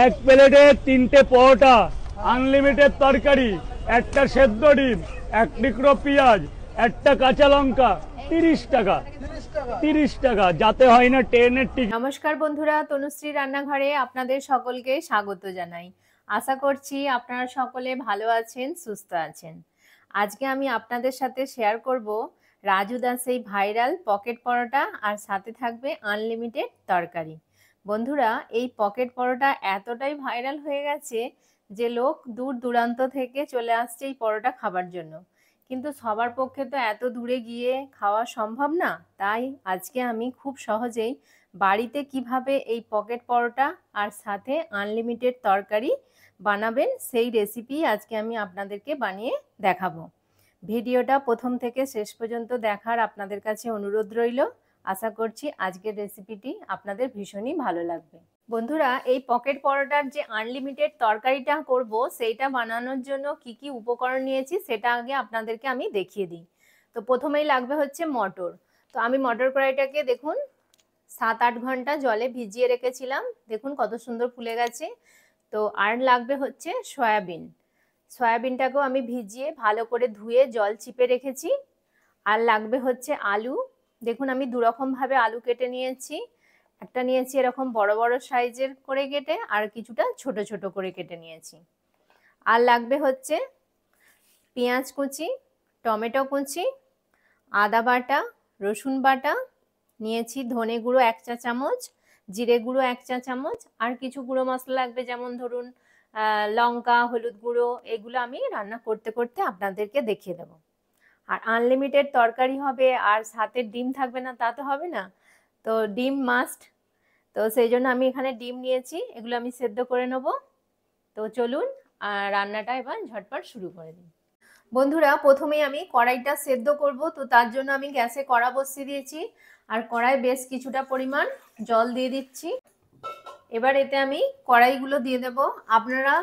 এক প্লেটে 3টে পরোটা, আনলিমিটেড তরকারি, একটা সেদ্ধ ডিম, এক টুকরো পেঁয়াজ, একটা কাঁচা লঙ্কা, 30 টাকা। 30 টাকা, যাতে হয় না ট্রেনের টিকিট। নমস্কার বন্ধুরা, তনুশ্রী রান্নাঘরে আপনাদের সকলকে স্বাগত জানাই। আশা করছি আপনারা সকলে ভালো আছেন, সুস্থ আছেন। আজকে আমি আপনাদের সাথে শেয়ার করব রাজু দাস এই ভাইরাল পকেট পরোটা, আর সাথে থাকবে আনলিমিটেড তরকারি। বন্ধুরা, এই পকেট পরোটা এতটাই ভাইরাল হয়ে গেছে যে লোক দূর দূরান্ত থেকে চলে আসছে এই পরোটা খাবার জন্য। কিন্তু সবার পক্ষে তো এত দূরে গিয়ে খাওয়া সম্ভব না, তাই আজকে আমি খুব সহজেই বাড়িতে কিভাবে এই পকেট পরোটা আর সাথে আনলিমিটেড তরকারি বানাবেন সেই রেসিপি আজকে আমি আপনাদেরকে বানিয়ে দেখাবো। ভিডিওটা প্রথম থেকে শেষ পর্যন্ত দেখার আপনাদের কাছে অনুরোধ রইল। আশা করছি আজকের রেসিপিটি আপনাদের ভীষণই ভালো লাগবে। বন্ধুরা, এই পকেট পরোটার যে আনলিমিটেড তরকারিটা করব সেইটা বানানোর জন্য কি কি উপকরণ নিয়েছি সেটা আগে আপনাদেরকে আমি দেখিয়ে দিই। তো প্রথমেই লাগবে হচ্ছে মটর। তো আমি মটর কড়াইটাকে দেখুন 7-8 ঘন্টা জলে ভিজিয়ে রেখেছিলাম, দেখুন কত সুন্দর ফুলে গেছে। তো আর লাগবে হচ্ছে সয়াবিন। সয়াবিনটাকেও আমি ভিজিয়ে ভালো করে ধুয়ে জল চিপে রেখেছি। আর লাগবে হচ্ছে আলু। দেখুন আমি দুরকমভাবে আলু কেটে নিয়েছি। একটা নিয়েছি এরকম বড় বড় সাইজের করে কেটে, আর কিছুটা ছোট ছোট করে কেটে নিয়েছি। আর লাগবে হচ্ছে পেঁয়াজ কুচি, টমেটো কুচি, আদা বাটা, রসুন বাটা নিয়েছি, ধনে গুঁড়ো 1 চা চামচ, জিরে গুঁড়ো 1 চা চামচ, আর কিছু গুঁড়ো মশলা লাগবে, যেমন ধরুন লঙ্কা, হলুদ গুঁড়ো। এগুলো আমি রান্না করতে করতে আপনাদেরকে দেখিয়ে দেবো। আর আনলিমিটেড তরকারি হবে আর সাথে ডিম থাকবে না তা তো হবে না, তো ডিম মাস্ট। তো সেই জন্য আমি এখানে ডিম নিয়েছি, এগুলো আমি সেদ্ধ করে নেব। তো চলুন রান্নাটা এবার ঝটপট শুরু করে দিই। বন্ধুরা, প্রথমেই আমি কড়াইটা সেদ্ধ করব, তো তার জন্য আমি গ্যাসে কড়া বসিয়ে দিয়েছি আর কড়াই বেশ কিছুটা পরিমাণ জল দিয়ে দিচ্ছি। এবার এতে আমি কড়াইগুলো দিয়ে দেব। আপনারা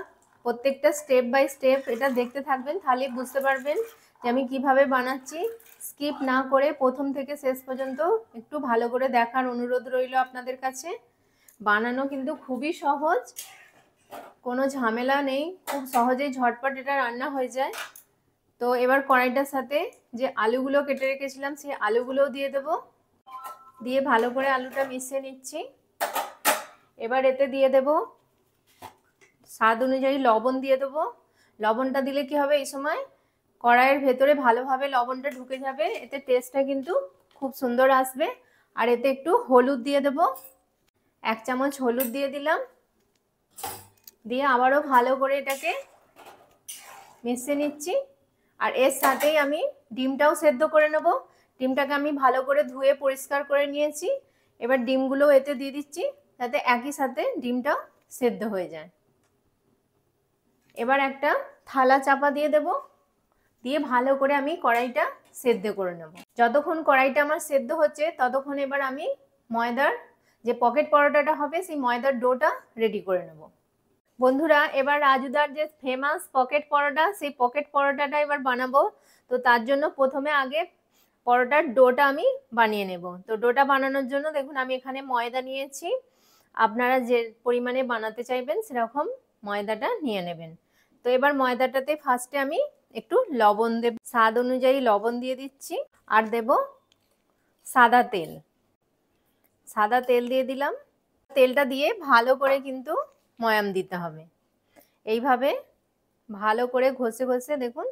প্রত্যেকটা স্টেপ বাই স্টেপ এটা দেখতে থাকবেন, তাহলে বুঝতে পারবেন যে আমি কিভাবে বানাচ্ছি। স্কিপ না করে প্রথম থেকে শেষ পর্যন্ত একটু ভালো করে দেখার অনুরোধ রইল আপনাদের কাছে। বানানো কিন্তু খুবই সহজ, কোনো ঝামেলা নেই, খুব সহজেই ঝটপট এটা রান্না হয়ে যায়। তো এবার কড়াইটার সাথে যে আলুগুলো কেটে রেখেছিলাম সেই আলুগুলোও দিয়ে দেব, দিয়ে ভালো করে আলুটা মিশিয়ে নিচ্ছি। এবার এতে দিয়ে দেব স্বাদ অনুযায়ী লবণ দিয়ে দেবো। লবণটা দিলে কি হবে, এই সময় কড়াইয়ের ভেতরে ভালোভাবে লবণটা ঢুকে যাবে, এতে টেস্টটা কিন্তু খুব সুন্দর আসবে। আর এতে একটু হলুদ দিয়ে দেব, 1 চামচ হলুদ দিয়ে দিলাম। দিয়ে আবারও ভালো করে এটাকে মিশিয়ে নিচ্ছি। আর এর সাথেই আমি ডিমটাও সেদ্ধ করে নেব। ডিমটাকে আমি ভালো করে ধুয়ে পরিষ্কার করে নিয়েছি। এবার ডিমগুলো এতে দিয়ে দিচ্ছি, যাতে একই সাথে ডিমটাও সেদ্ধ হয়ে যায়। এবার একটা থালা চাপা দিয়ে দেব, দিয়ে ভালো করে আমি কড়াইটা সেদ্ধ করে নেব। যতক্ষণ কড়াইটা আমার সেদ্ধ হচ্ছে ততক্ষণ এবার আমি ময়দার যে পকেট পরোটাটা হবে সেই ময়দার ডোটা রেডি করে নেব। বন্ধুরা, এবার রাজুদার যে ফেমাস পকেট পরোটা সেই পকেট পরোটাটা এবার বানাবো। তো তার জন্য প্রথমে আগে পরোটার ডোটা আমি বানিয়ে নেব। তো ডোটা বানানোর জন্য দেখুন আমি এখানে ময়দা নিয়েছি। আপনারা যে পরিমাণে বানাতে চাইবেন সেরকম ময়দাটা নিয়ে নেবেন। তো এবার ময়দাটাতে ফার্স্টে আমি একটু লবণ দেব, স্বাদ অনুযায়ী লবণ দিয়ে দিচ্ছি। আর দেব সাদা তেল। সাদা তেল দিয়ে দিলাম। তেলটা দিয়ে ভালো করে কিন্তু ময়াম দিতে হবে। এইভাবে ভালো করে ঘষে ঘষে দেখুন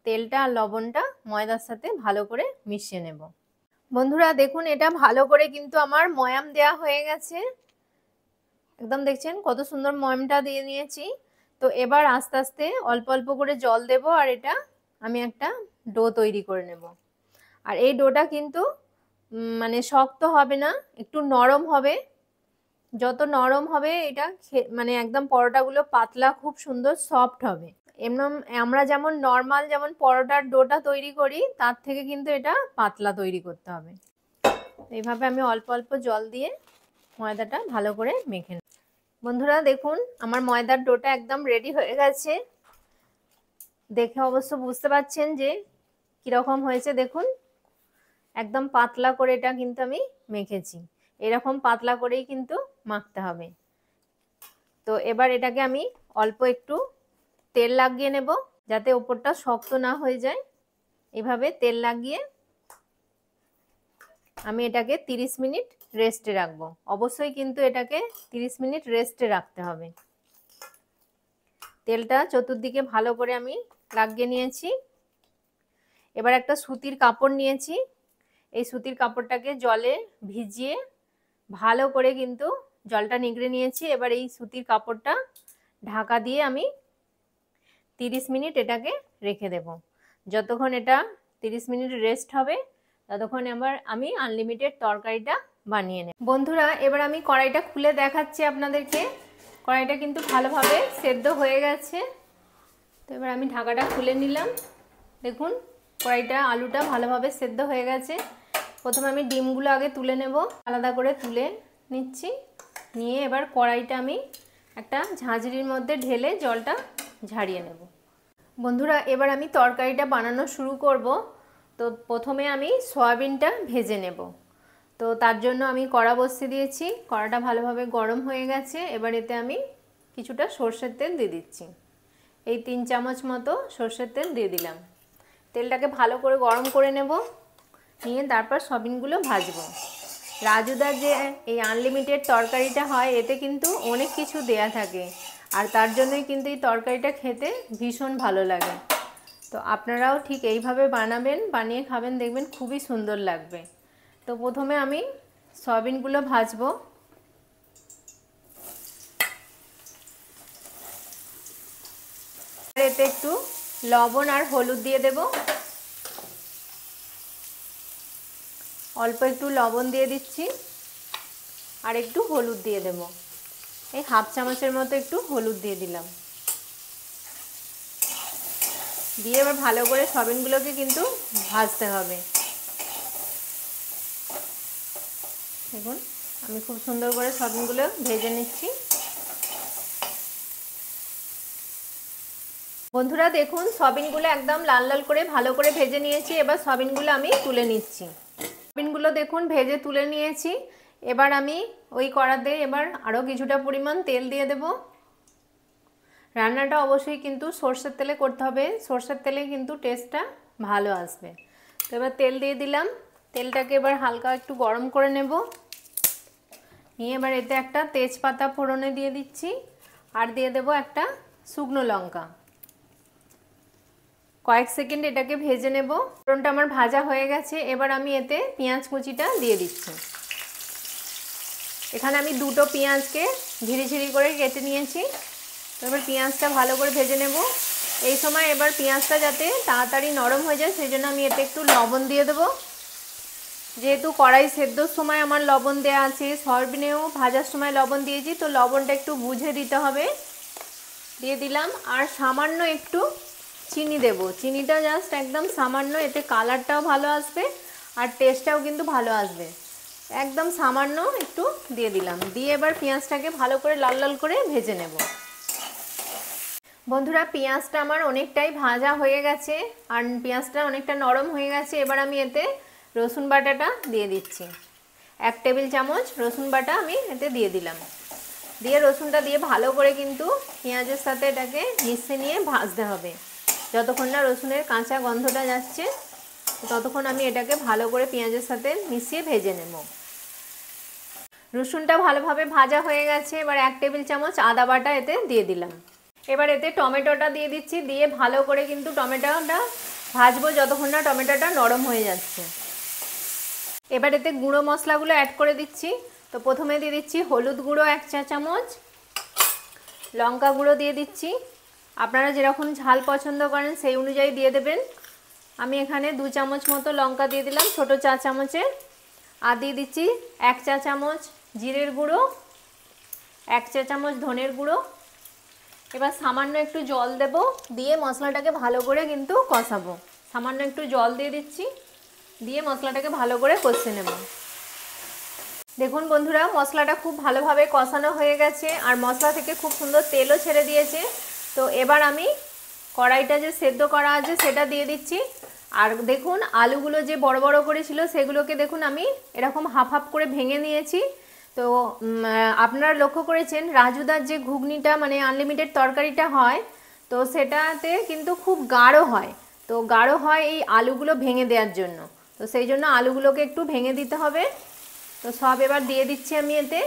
তেলটা আর লবণটা ময়দার সাথে ভালো করে মিশিয়ে নেব। বন্ধুরা দেখুন, এটা ভালো করে কিন্তু আমার ময়াম দেয়া হয়ে গেছে। একদম দেখছেন কত সুন্দর ময়ামটা দিয়ে নিয়েছি। তো এবার আস্তে আস্তে অল্প অল্প করে জল দেব, আর এটা আমি একটা ডো তৈরি করে নেব। আর এই ডোটা কিন্তু মানে শক্ত হবে না, একটু নরম হবে। যত নরম হবে এটা মানে একদম পরোটাগুলো পাতলা খুব সুন্দর সফট হবে। এমন আমরা যেমন নর্মাল যেমন পরোটার ডোটা তৈরি করি তার থেকে কিন্তু এটা পাতলা তৈরি করতে হবে। এইভাবে আমি অল্প অল্প জল দিয়ে ময়দাটা ভালো করে মেখে নেব। বন্ধুরা দেখুন আমার ময়দার ডোটা একদম রেডি হয়ে গেছে। দেখে অবশ্য বুঝতে পারছেন যে কিরকম হয়েছে। দেখুন একদম পাতলা করে এটা কিন্তু আমি মেখেছি। এরকম পাতলা করেই কিন্তু মাখতে হবে। তো এবার এটাকে আমি অল্প একটু তেল লাগিয়ে নেব, যাতে ওপরটা শক্ত না হয়ে যায়। এভাবে তেল লাগিয়ে আমি এটাকে 30 মিনিট রেস্টে রাখবো। অবশ্যই কিন্তু এটাকে 30 মিনিট রেস্টে রাখতে হবে। তেলটা চতুর্দিকে ভালো করে আমি লাগিয়ে নিয়েছি। এবার একটা সুতির কাপড় নিয়েছি। এই সুতির কাপড়টাকে জলে ভিজিয়ে ভালো করে কিন্তু জলটা নিগড়ে নিয়েছি। এবার এই সুতির কাপড়টা ঢাকা দিয়ে আমি 30 মিনিট এটাকে রেখে দেব। যতক্ষণ এটা 30 মিনিট রেস্ট হবে ততক্ষণ আমি আনলিমিটেড তরকারিটা বানিয়ে নেব। বন্ধুরা, এবার আমি কড়াইটা খুলে দেখাচ্ছি আপনাদেরকে। কড়াইটা কিন্তু ভালোভাবে সেদ্ধ হয়ে গেছে। তো এবার আমি ঢাকাটা খুলে নিলাম। দেখুন কড়াইটা, আলুটা ভালোভাবে সেদ্ধ হয়ে গেছে। প্রথমে আমি ডিমগুলো আগে তুলে নেব, আলাদা করে তুলে নিচ্ছি। নিয়ে এবার কড়াইটা আমি একটা ঝাঁঝরির মধ্যে ঢেলে জলটা ঝাড়িয়ে নেব। বন্ধুরা, এবার আমি তরকারিটা বানানো শুরু করব। তো প্রথমে আমি সয়াবিনটা ভেজে নেব। তো তার জন্য আমি কড়া বসিয়ে দিয়েছি। কড়াটা ভালোভাবে গরম হয়ে গেছে। এবার এতে আমি কিছুটা সর্ষের তেল দিয়ে দিচ্ছি। এই 3 চামচ মতো সর্ষের তেল দিয়ে দিলাম। তেলটাকে ভালো করে গরম করে নেব, নিয়ে তারপর সয়াবিনগুলো ভাজবো। রাজুদার যে এই আনলিমিটেড তরকারিটা হয়, এতে কিন্তু অনেক কিছু দেয়া থাকে, আর তার জন্যই কিন্তু এই তরকারিটা খেতে ভীষণ ভালো লাগে। তো আপনারাও ঠিক এইভাবে বানাবেন, বানিয়ে খাবেন, দেখবেন খুবই সুন্দর লাগবে। তো প্রথমে আমি সয়াবিনগুলো ভাজবো। এতে একটু লবণ আর হলুদ দিয়ে দেব। অল্প একটু লবণ দিয়ে দিচ্ছি, আর একটু হলুদ দিয়ে দেব। এই হাফ চামচের মতো একটু হলুদ দিয়ে দিলাম। দিয়ে এবার ভালো করে সয়াবিনগুলোকে কিন্তু ভাজতে হবে। দেখুন আমি খুব সুন্দর করে সয়াবিনগুলো ভেজে নিচ্ছি। বন্ধুরা দেখুন, সয়াবিনগুলো একদম লাল লাল করে ভালো করে ভেজে নিয়েছি। এবার সয়াবিনগুলো আমি তুলে নিচ্ছি। সয়াবিনগুলো দেখুন ভেজে তুলে নিয়েছি। এবার আমি ওই কড়াতে এবার আরও কিছুটা পরিমাণ তেল দিয়ে দেব। রান্নাটা অবশ্যই কিন্তু সর্ষের তেলে করতে হবে, সর্ষের তেলে কিন্তু টেস্টটা ভালো আসবে। তো এবার তেল দিয়ে দিলাম। তেলটাকে এবার হালকা একটু গরম করে নেব। নিয়ে এবার এতে একটা তেজপাতা ফোড়নে দিয়ে দিচ্ছি, আর দিয়ে দেব একটা শুকনো লঙ্কা। কয়েক সেকেন্ড এটাকে ভেজে নেব। ফোড়নটা আমার ভাজা হয়ে গেছে। এবার আমি এতে পেঁয়াজ কুচিটা দিয়ে দিচ্ছি। এখানে আমি দুটো পেঁয়াজকে ঝিরিঝিরি করে কেটে নিয়েছি। তো এবার পেঁয়াজটা ভালো করে ভেজে নেব। এই সময় এবার পেঁয়াজটা যাতে তাড়াতাড়ি নরম হয়ে যায়, সেই জন্য আমি এতে একটু লবণ দিয়ে দেবো। যেহেতু কড়াই সেদ্ধর সময় আমার লবণ দেওয়া আছে, সয়াবিনেও ভাজার সময় লবণ দিয়েছি, তো লবণটা একটু বুঝে দিতে হবে। দিয়ে দিলাম। আর সামান্য একটু চিনি দেব। চিনিটা জাস্ট একদম সামান্য, এতে কালারটাও ভালো আসবে আর টেস্টটাও কিন্তু ভালো আসবে। একদম সামান্য একটু দিয়ে দিলাম। দিয়ে এবার পেঁয়াজটাকে ভালো করে লাল লাল করে ভেজে নেব। বন্ধুরা, পেঁয়াজটা আমার অনেকটাই ভাজা হয়ে গেছে আর পেঁয়াজটা অনেকটা নরম হয়ে গেছে। এবার আমি এতে রসুন বাটাটা দিয়ে দিচ্ছি। 1 টেবিল চামচ রসুন বাটা আমি এতে দিয়ে দিলাম। দিয়ে রসুনটা দিয়ে ভালো করে কিন্তু পেঁয়াজের সাথে এটাকে মিশিয়ে নিয়ে ভাজতে হবে। যতক্ষণ না রসুনের কাঁচা গন্ধটা যাচ্ছে ততক্ষণ আমি এটাকে ভালো করে পেঁয়াজের সাথে মিশিয়ে ভেজে নেব। রসুনটা ভালোভাবে ভাজা হয়ে গেছে। এবার 1 টেবিল চামচ আদা বাটা এতে দিয়ে দিলাম। এবার এতে টমেটোটা দিয়ে দিচ্ছি। দিয়ে ভালো করে কিন্তু টমেটোটা ভাজবো যতক্ষণ না টমেটোটা নরম হয়ে যাচ্ছে। এবার এতে গুঁড়ো মশলাগুলো অ্যাড করে দিচ্ছি। তো প্রথমে দিয়ে দিচ্ছি হলুদ গুঁড়ো 1 চা চামচ, লঙ্কা গুঁড়ো দিয়ে দিচ্ছি। আপনারা যেরকম ঝাল পছন্দ করেন সেই অনুযায়ী দিয়ে দেবেন। আমি এখানে 2 চামচ মতো লঙ্কা দিয়ে দিলাম, ছোটো চা চামচের। আর দিয়ে দিচ্ছি 1 চা চামচ জিরের গুঁড়ো, 1 চা চামচ ধনের গুঁড়ো। এবার সামান্য একটু জল দেব, দিয়ে মশলাটাকে ভালো করে কিন্তু কষাবো। সামান্য একটু জল দিয়ে দিচ্ছি, দিয়ে মশলাটাকে ভালো করে কষে নেব। দেখুন বন্ধুরা, মশলাটা খুব ভালোভাবে কষানো হয়ে গেছে আর মশলা থেকে খুব সুন্দর তেলও ছেড়ে দিয়েছে। তো এবার আমি কড়াইটা যে সেদ্ধ করা আছে সেটা দিয়ে দিচ্ছি। আর দেখুন আলুগুলো যে বড় বড় করে ছিল সেগুলোকে দেখুন আমি এরকম হাফ হাফ করে ভেঙে নিয়েছি। তো আপনারা লক্ষ্য করেছেন রাজুদার যে ঘুগনিটা মানে আনলিমিটেড তরকারিটা হয়, তো সেটাতে কিন্তু খুব গাঢ় হয়। তো গাঢ় হয় এই আলুগুলো ভেঙে দেওয়ার জন্য। তো সেই জন্য আলুগুলোকে একটু ভেঙে দিতে হবে। তো সব এবার দিয়ে দিচ্ছি আমি এতে।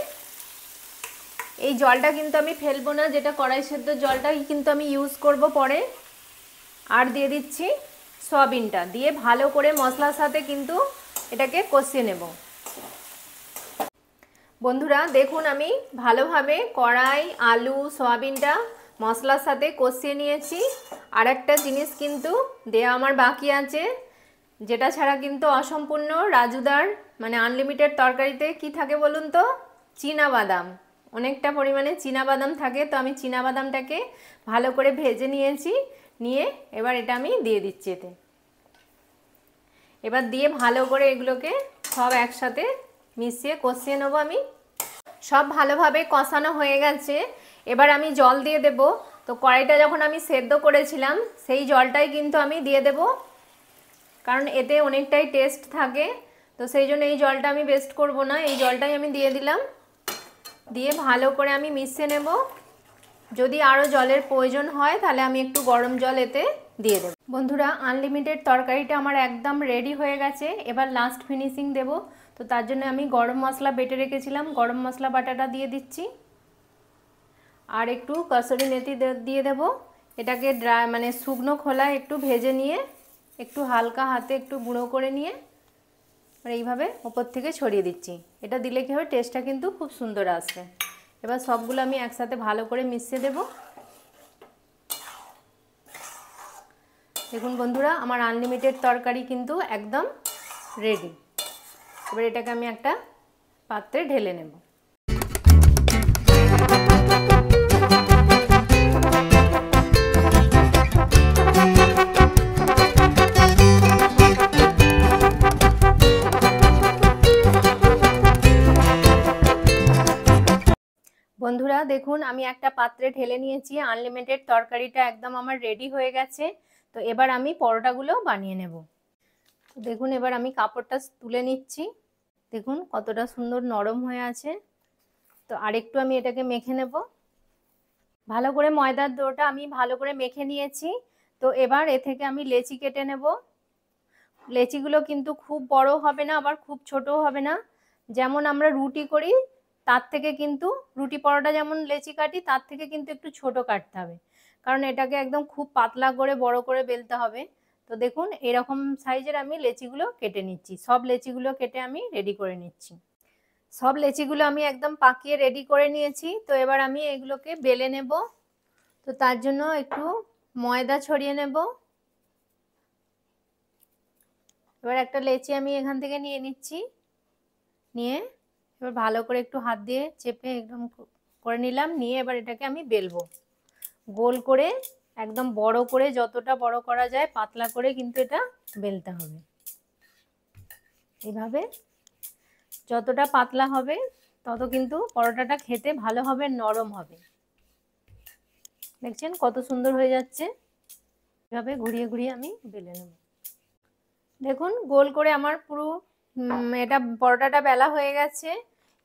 এই জলটা কিন্তু আমি ফেলবো না, যেটা কড়াই সেদ্ধ জলটাই কিন্তু আমি ইউজ করব পরে। আর দিয়ে দিচ্ছি সয়াবিনটা, দিয়ে ভালো করে মশলার সাথে কিন্তু এটাকে কষিয়ে নেব। বন্ধুরা দেখুন আমি ভালোভাবে কড়াই, আলু, সয়াবিনটা মশলার সাথে কষিয়ে নিয়েছি। আর একটা জিনিস কিন্তু দেয়া আমার বাকি আছে, যেটা ছাড়া কিন্তু অসম্পূর্ণ রাজুদার মানে আনলিমিটেড তরকারিতে কি থাকে বলুন তো? চীনা বাদাম। অনেকটা পরিমাণে চীনা বাদাম থাকে। তো আমি চীনা বাদামটাকে ভালো করে ভেজে নিয়েছি, নিয়ে এবার এটা আমি দিয়ে দিচ্ছি এতে। এবার দিয়ে ভালো করে এগুলোকে সব একসাথে মিশিয়ে কষিয়ে নেবো আমি। সব ভালোভাবে কষানো হয়ে গেছে, এবার আমি জল দিয়ে দেব। তো কড়াইটা যখন আমি সেদ্ধ করেছিলাম সেই জলটাই কিন্তু আমি দিয়ে দেব, কারণ এতে অনেকটাই টেস্ট থাকে। তো সেই জন্য এই জলটা আমি ওয়েস্ট করব না, এই জলটাই আমি দিয়ে দিলাম। দিয়ে ভালো করে আমি মিশিয়ে নেব। যদি আরও জলের প্রয়োজন হয় তাহলে আমি একটু গরম জল এতে দিয়ে দেব। বন্ধুরা আনলিমিটেড তরকারিটা আমার একদম রেডি হয়ে গেছে। এবার লাস্ট ফিনিশিং দেব। তো তার জন্য আমি গরম মশলা বেটে রেখেছিলাম, গরম মশলা বাটাটা দিয়ে দিচ্ছি। আর একটু কসুরি মেথি দিয়ে দেব। এটাকে ড্রাই মানে শুকনো খোলায় একটু ভেজে নিয়ে একটু হালকা হাতে একটু গুঁড়ো করে নিয়ে এইভাবে ওপর থেকে ছড়িয়ে দিচ্ছি। এটা দিলে কি হবে, টেস্টটা কিন্তু খুব সুন্দর আসবে। এবার সবগুলো আমি একসাথে ভালো করে মিশিয়ে দেব। দেখুন বন্ধুরা আমার আনলিমিটেড তরকারি কিন্তু একদম রেডি। এবার এটাকে আমি একটা পাত্রে ঢেলে নেব। বন্ধুরা দেখুন আমি একটা পাত্রে ঢেলে নিয়েছি, আনলিমিটেড তরকারিটা একদম আমার রেডি হয়ে গেছে। তো এবার আমি পরোটাগুলো বানিয়ে নেব। দেখুন এবার আমি কাপড়টা তুলে নিচ্ছি। দেখুন কতটা সুন্দর নরম হয়ে আছে। তো আরেকটু আমি এটাকে মেখে নেব। ভালো করে ময়দার ডোটা আমি ভালো করে মেখে নিয়েছি। তো এবার এ থেকে আমি লেচি কেটে নেব। লেচিগুলো কিন্তু খুব বড় হবে না, আবার খুব ছোটও হবে না। যেমন আমরা রুটি করি তার থেকে কিন্তু, রুটি পরোটা যেমন লেচি কাটি তার থেকে কিন্তু একটু ছোট কাটতে হবে, কারণ এটাকে একদম খুব পাতলা করে বড় করে বেলতে হবে। তো দেখুন এরকম সাইজের আমি লেচিগুলো কেটে নিচ্ছি। সব লেচিগুলো কেটে আমি রেডি করে নিচ্ছি। সব লেচিগুলো আমি একদম পাকিয়ে রেডি করে নিয়েছি। তো এবার আমি এগুলোকে বেলে নেব। তো তার জন্য একটু ময়দা ছড়িয়ে নেব। এবার একটা লেচি আমি এখান থেকে নিয়ে নিচ্ছি, নিয়ে এবার ভালো করে একটু হাত দিয়ে চেপে একদম করে নিলাম। নিয়ে এবার এটাকে আমি বেলবো গোল করে, একদম বড় করে, যতটা বড় করা যায় পাতলা করে কিন্তু এটা বেলতে হবে। এইভাবে যতটা পাতলা হবে তত কিন্তু পরোটাটা খেতে ভালো হবে, নরম হবে। দেখছেন কত সুন্দর হয়ে যাচ্ছে। এভাবে ঘুরিয়ে ঘুরিয়ে আমি বেলে নেব। দেখুন গোল করে আমার পুরো এটা পরোটাটা বেলা হয়ে গেছে।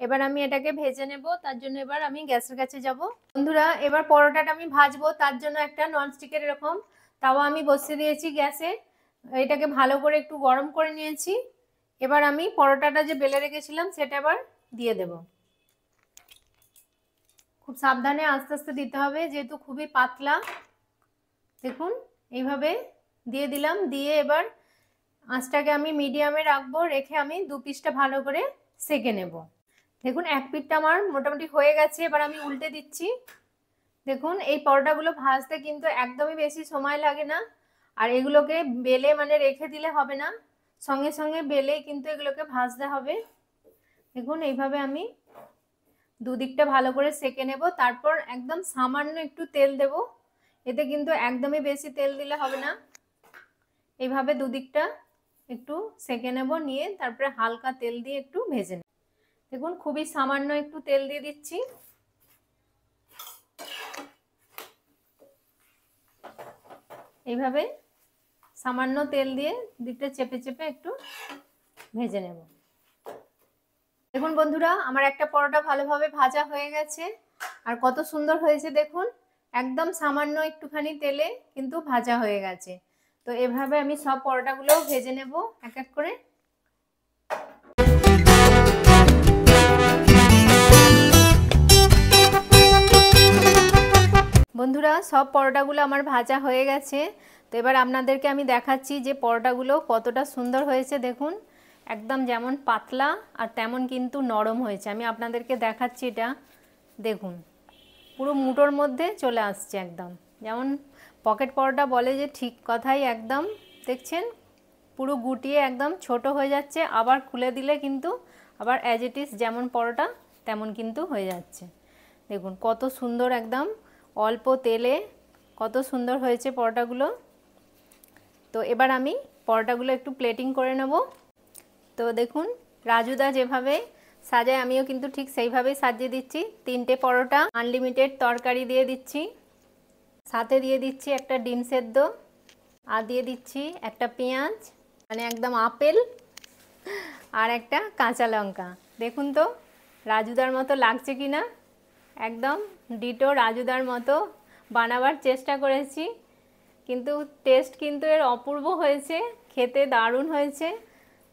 এবার আমি এটাকে ভেজে নেব। তার জন্য এবার আমি গ্যাসের কাছে যাব। বন্ধুরা এবার পরোটাটা আমি ভাজবো, তার জন্য একটা ননস্টিকের এরকম তাওয়া আমি বসিয়ে দিয়েছি গ্যাসে। এটাকে ভালো করে একটু গরম করে নিয়েছি। এবার আমি পরোটাটা যে বেলে রেখেছিলাম সেটা এবার দিয়ে দেব। খুব সাবধানে আস্তে আস্তে দিতে হবে, যেহেতু খুবই পাতলা। দেখুন এইভাবে দিয়ে দিলাম। দিয়ে এবার আঁচটাকে আমি মিডিয়ামে রাখবো, রেখে আমি দু পিসটা ভালো করে সেঁকে নেব। দেখুন এক পিঠটা আমার মোটামুটি হয়ে গেছে। এবার আমি উল্টে দিচ্ছি। দেখুন এই পরোটাগুলো ভাজতে কিন্তু একদমই বেশি সময় লাগে না। আর এগুলোকে বেলে মানে রেখে দিলে হবে না, সঙ্গে সঙ্গে বেলেই কিন্তু এগুলোকে ভাজতে হবে। দেখুন এইভাবে আমি দুদিকটা ভালো করে সেঁকে নেব। তারপর একদম সামান্য একটু তেল দেব, এতে কিন্তু একদমই বেশি তেল দিলে হবে না। এইভাবে দুদিকটা একটু সেঁকে নেব, নিয়ে তারপরে হালকা তেল দিয়ে একটু ভেজে নেব। দেখুন খুবই সামান্য একটু তেল দিয়ে দিচ্ছি। এইভাবে সামান্য তেল দিয়ে দিকটা চেপে চেপে একটু ভেজে নেব। দেখুন বন্ধুরা, আমার একটা পরোটা ভালোভাবে ভাজা হয়ে গেছে। আর কত সুন্দর হয়েছে দেখুন, একদম সামান্য একটুখানি তেলে কিন্তু ভাজা হয়ে গেছে। তো এভাবে আমি সব পরোটাগুলো ভেজে নেব এক এক করে। বন্ধুরা, সব পরোটাগুলো আমার ভাজা হয়ে গেছে। তো এবার আপনাদেরকে আমি দেখাচ্ছি যে পরোটাগুলো কতটা সুন্দর হয়েছে। দেখুন, একদম যেমন পাতলা আর তেমন কিন্তু নরম হয়েছে। আমি আপনাদেরকে দেখাচ্ছি, এটা দেখুন পুরো মুঠোর মধ্যে চলে আসছে, একদম যেমন পকেট পরোটা বলে যে ঠিক কথাই একদম। দেখছেন পুরো গুটিয়ে একদম ছোট হয়ে যাচ্ছে, আবার খুলে দিলে কিন্তু আবার অ্যাজ ইট ইজ যেমন পরোটা তেমন কিন্তু হয়ে যাচ্ছে। দেখুন কত সুন্দর, একদম অল্প তেলে কত সুন্দর হয়েছে পরোটাগুলো। তো এবার আমি পরোটাগুলো একটু প্লেটিং করে নেব। তো দেখুন রাজুদা যেভাবে সাজায় আমিও কিন্তু ঠিক সেইভাবেই সাজিয়ে দিচ্ছি। 3টে পরোটা, আনলিমিটেড তরকারি দিয়ে দিচ্ছি, সাথে দিয়ে দিচ্ছি একটা ডিম সেদ্ধ, আর দিয়ে দিচ্ছি একটা পেঁয়াজ মানে একদম আপেল, আর একটা কাঁচা লঙ্কা। দেখুন তো রাজুদার মতো লাগছে কি না, একদম ডিটো রাজুদার মতো বানাবার চেষ্টা করেছি, কিন্তু টেস্ট কিন্তু এর অপূর্ব হয়েছে, খেতে দারুণ হয়েছে।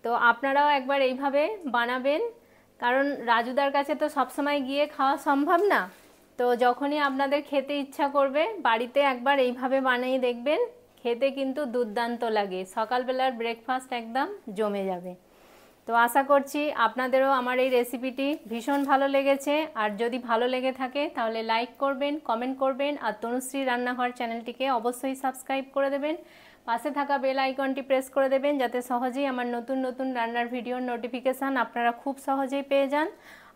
তো আপনারাও একবার এইভাবে বানাবেন, কারণ রাজুদার কাছে তো সবসময় গিয়ে খাওয়া সম্ভব না। তো যখনই আপনাদের খেতে ইচ্ছা করবে বাড়িতে একবার এইভাবে বানিয়ে দেখবেন, খেতে কিন্তু দুর্দান্ত লাগে। সকালবেলার ব্রেকফাস্ট একদম জমে যাবে। তো আশা করছি আপনাদেরও আমার এই রেসিপিটি ভীষণ ভালো লেগেছে। আর যদি ভালো লেগে থাকে তাহলে লাইক করবেন, কমেন্ট করবেন, আর তনুশ্রী রান্নাঘর চ্যানেলটিকে অবশ্যই সাবস্ক্রাইব করে দেবেন। পাশে থাকা বেল আইকনটি প্রেস করে দেবেন, যাতে সহজেই আমার নতুন নতুন রান্নার ভিডিওর নোটিফিকেশান আপনারা খুব সহজেই পেয়ে যান।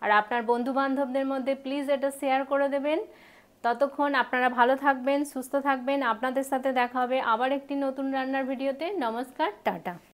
আর আপনার বন্ধুবান্ধবদের মধ্যে প্লিজ এটা শেয়ার করে দেবেন। ততক্ষণ আপনারা ভালো থাকবেন, সুস্থ থাকবেন। আপনাদের সাথে দেখা হবে আবার একটি নতুন রান্নার ভিডিওতে। নমস্কার, টাটা।